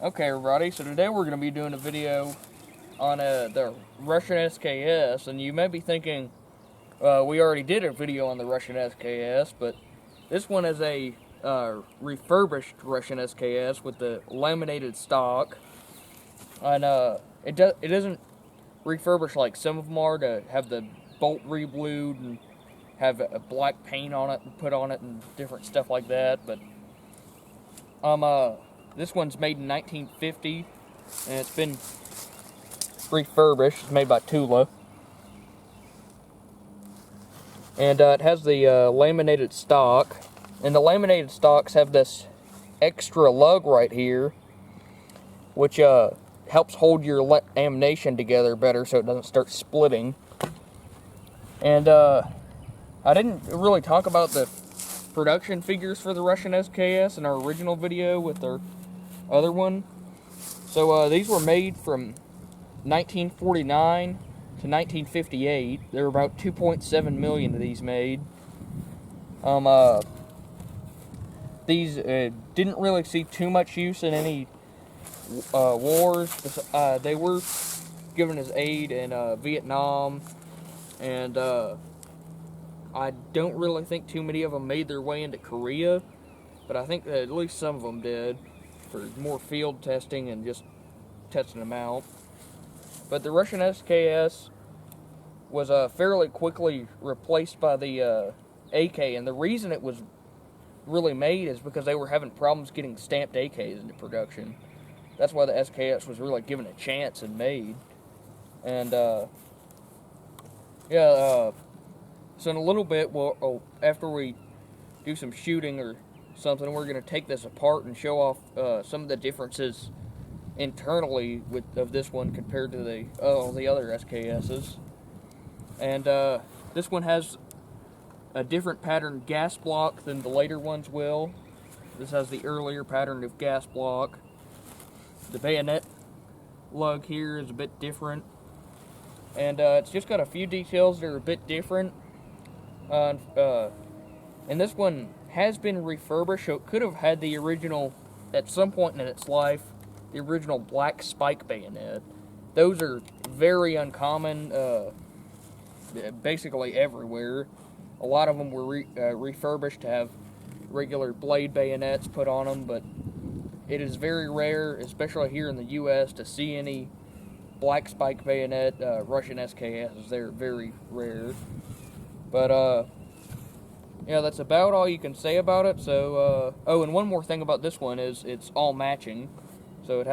Okay, everybody, so today we're going to be doing a video on the Russian SKS, and you may be thinking, we already did a video on the Russian SKS, but this one is a refurbished Russian SKS with the laminated stock, and it isn't refurbished like some of them are, to have the bolt re-blued and have a black paint on it and put on it and different stuff like that, but this one's made in 1950, and it's been refurbished. It's made by Tula. And it has the laminated stock. And the laminated stocks have this extra lug right here, which helps hold your lamination together better so it doesn't start splitting. And I didn't really talk about the production figures for the Russian SKS in our original video with our other one. So these were made from 1949 to 1958. There were about 2.7 million of these made. These didn't really see too much use in any wars. They were given as aid in Vietnam, and I don't really think too many of them made their way into Korea, but I think that at least some of them did, for more field testing and just testing them out. But the Russian SKS was fairly quickly replaced by the AK, and the reason it was really made is because they were having problems getting stamped AKs into production. That's why the SKS was really given a chance and made. And so in a little bit, after we do some shooting or something, we're going to take this apart and show off some of the differences internally of this one compared to the other SKSs. And this one has a different pattern gas block than the later ones will. This has the earlier pattern of gas block. The bayonet lug here is a bit different. And it's just got a few details that are a bit different. And this one has been refurbished, so it could have had the original, at some point in its life, the original black spike bayonet. Those are very uncommon, basically everywhere. A lot of them were refurbished to have regular blade bayonets put on them, but it is very rare, especially here in the U.S., to see any black spike bayonet Russian SKSs. They're very rare. But, yeah, that's about all you can say about it. So, and one more thing about this one is it's all matching. So it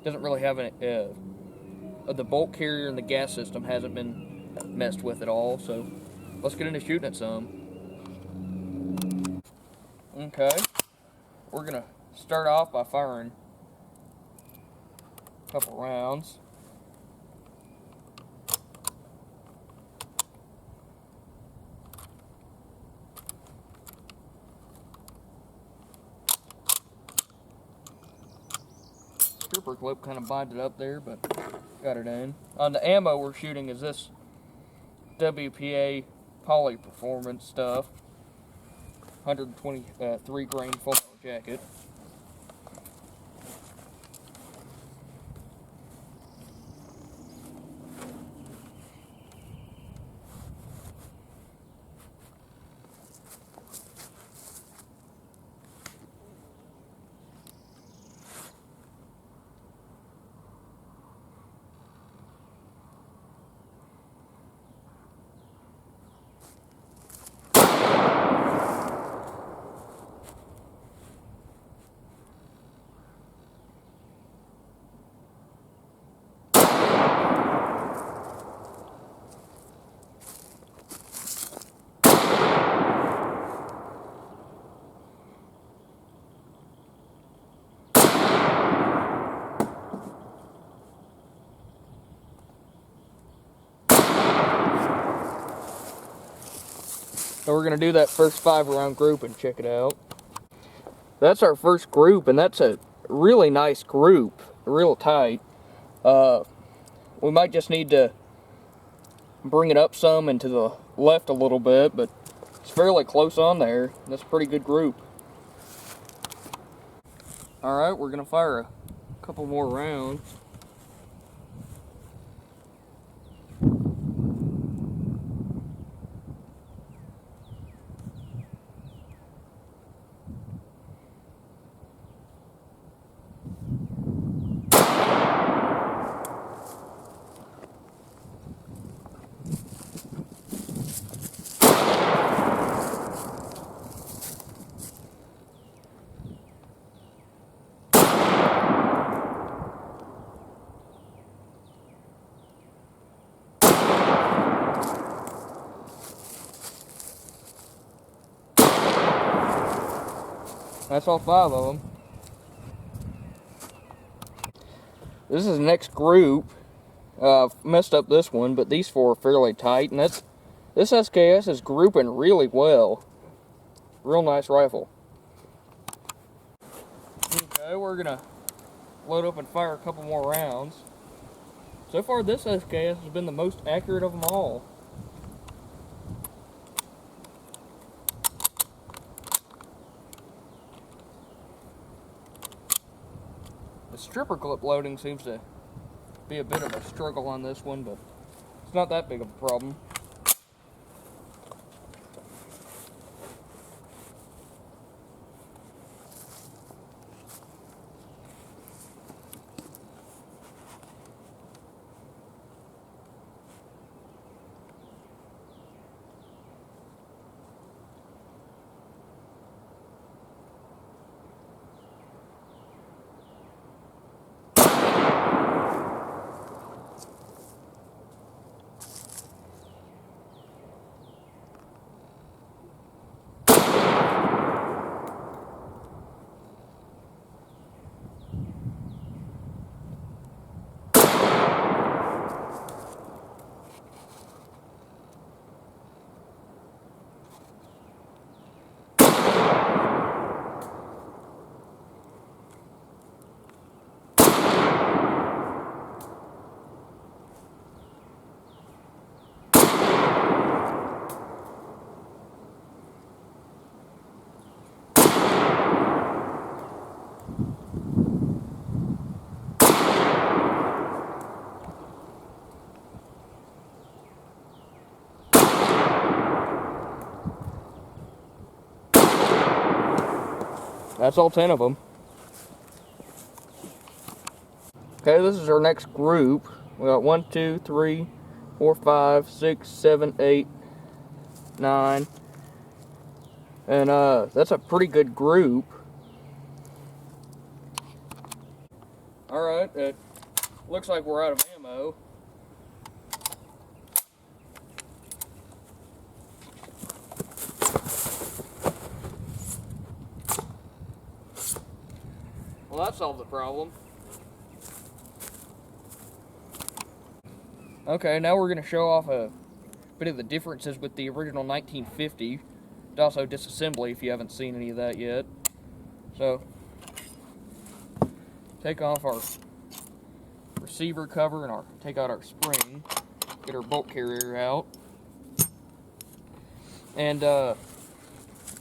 doesn't really have the bolt carrier and the gas system hasn't been messed with at all. So let's get into shooting it some. Okay, we're gonna start off by firing a couple rounds. Stripper clip kind of binds it up there, but got it in. On the ammo we're shooting is this WPA Poly Performance stuff, 123 grain full jacket. So we're going to do that first 5-round group and check it out. That's our first group, and that's a really nice group, real tight. We might just need to bring it up some and to the left a little bit, but it's fairly close on there. That's a pretty good group. Alright, we're gonna fire a couple more rounds. That's all 5 of them. This is the next group. Messed up this one, but these 4 are fairly tight, and this SKS is grouping really well. Real nice rifle. Okay, we're gonna load up and fire a couple more rounds. So far, this SKS has been the most accurate of them all. The stripper clip loading seems to be a bit of a struggle on this one, but it's not that big of a problem. That's all 10 of them. Okay, this is our next group. We got 1, 2, 3, 4, 5, 6, 7, 8, 9. And that's a pretty good group. Alright, it looks like we're out of ammo. Well, that solved the problem. Okay, now we're going to show off a bit of the differences with the original 1950. It's also Disassembly if you haven't seen any of that yet. So, take off our receiver cover and take out our spring. Get our bolt carrier out. And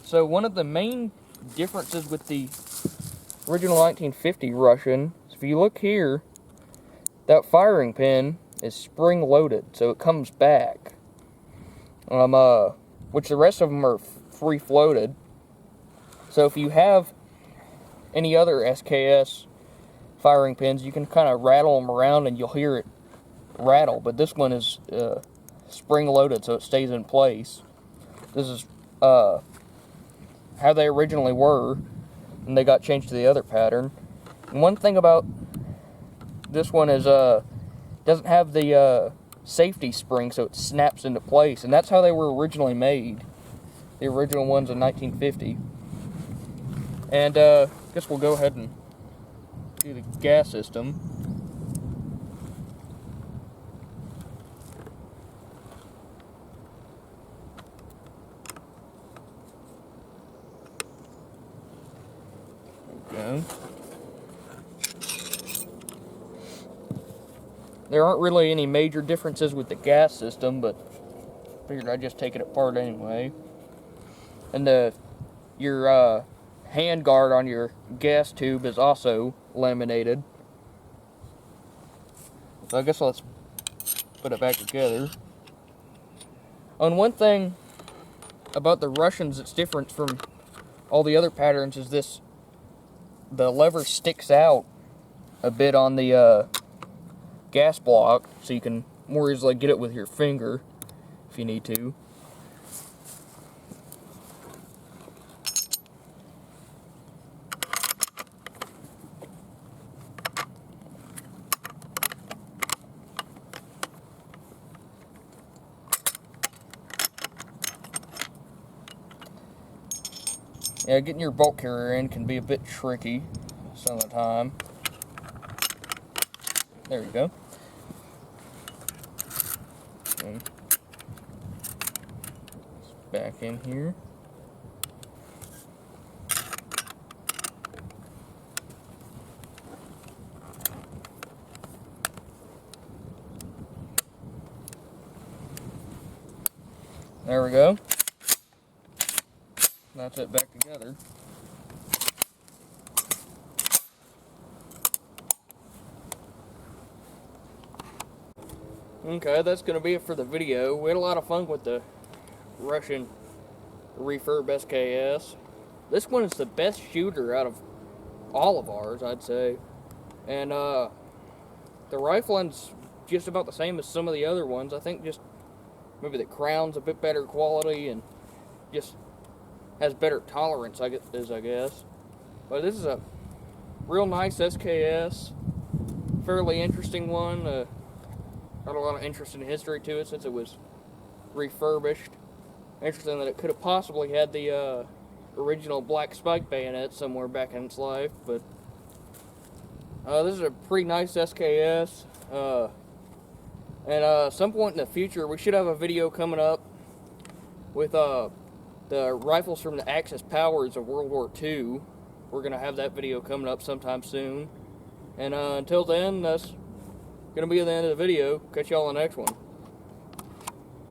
so one of the main differences with the original 1950 Russian, if you look here, that firing pin is spring loaded, so it comes back. Which the rest of them are free floated. So if you have any other SKS firing pins, you can kind of rattle them around and you'll hear it rattle. But this one is spring loaded, so it stays in place. This is how they originally were, and they got changed to the other pattern. And one thing about this one is doesn't have the safety spring, so it snaps into place, and that's how they were originally made, the original ones in 1950. And I guess we'll go ahead and do the gas system. There we go. There aren't really any major differences with the gas system, but figured I'd just take it apart anyway. And your hand guard on your gas tube is also laminated. So I guess let's put it back together. And one thing about the Russians that's different from all the other patterns is the lever sticks out a bit on the gas block, so you can more easily get it with your finger if you need to. Yeah, getting your bolt carrier in can be a bit tricky some of the time. There you go. And it's back in here. There we go. That's it back together. Okay, that's going to be it for the video. We had a lot of fun with the Russian refurb SKS. This one is the best shooter out of all of ours, I'd say. And the rifling's just about the same as some of the other ones. I think just maybe the crown's a bit better quality and just has better tolerance, I guess. But this is a real nice SKS. Fairly interesting one. Got a lot of interesting history to it since it was refurbished. Interesting that it could have possibly had the original black spike bayonet somewhere back in its life. But this is a pretty nice SKS. And at some point in the future, we should have a video coming up with the rifles from the Axis powers of World War II. We're going to have that video coming up sometime soon. And until then, that's going to be the end of the video. Catch y'all on the next one.